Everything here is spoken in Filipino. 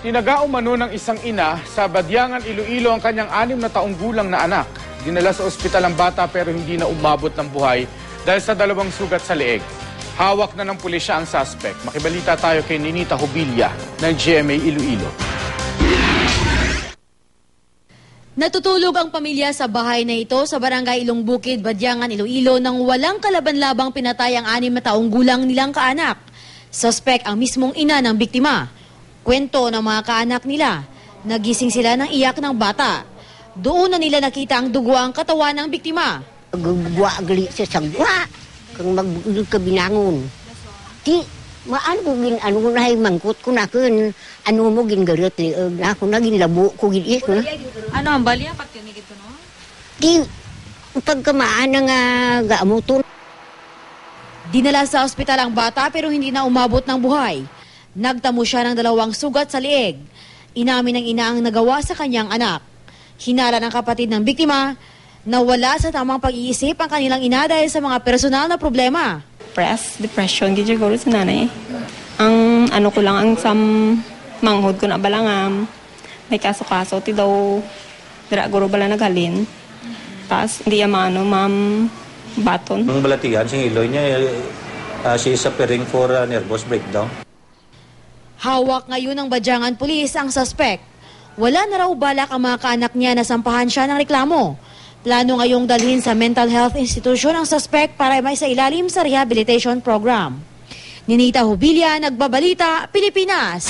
Tinaga umano ng isang ina sa Badyangan, Iloilo ang kanyang 6 na taong gulang na anak. Dinala sa ospital ang bata pero hindi na umabot ng buhay dahil sa 2 sugat sa leeg. Hawak na ng pulisya ang suspect. Makibalita tayo kay Ninita Hobilla ng GMA Iloilo. Natutulog ang pamilya sa bahay na ito sa barangay Ilong Bukid, Badyangan, Iloilo nang walang kalaban-labang pinatay ang 6 na taong gulang nilang kaanak. Suspect ang mismong ina ng biktima. Kwento ng mga kaanak nila, nagising sila ng iyak ng bata. Doon na nila nakita ang dugo ang katawan ng biktima. Gugwa gali sa sagwa, kung magbulog ka binangon. Di, maano gin, ano na mangkot ko na kun, ano mo gin garot liog na ako na gin labo ko gin is ko na. Ano ang balya pag tinigid ko no? Di, pagkamaan nga gaamuton. Dinala sa ospital ang bata pero hindi na umabot ng buhay. Nagtamo siya ng 2 sugat sa leeg. Inamin ng ina ang nagawa sa kanyang anak. Hinala ng kapatid ng biktima na wala sa tamang pag-iisip ang kanilang ina dahil sa mga personal na problema. Depression, gigiguro sa nanay. Ang ano ko lang, ang manghod ko na balangam. May kaso-kaso, ti daw, dira-guro bala naghalin. Tapos, hindi amano, ma'am, baton. Nung balatihan, sing iloy niya, she is suffering for nervous breakdown. Hawak ngayon ng Badyangan Police ang suspect. Wala na raw balak ang mga kaanak niya na sampahan siya ng reklamo. Plano ngayong dalhin sa mental health institution ang suspect para may sa ilalim sa rehabilitation program. Ninita Hobilla, Nagbabalita, Pilipinas.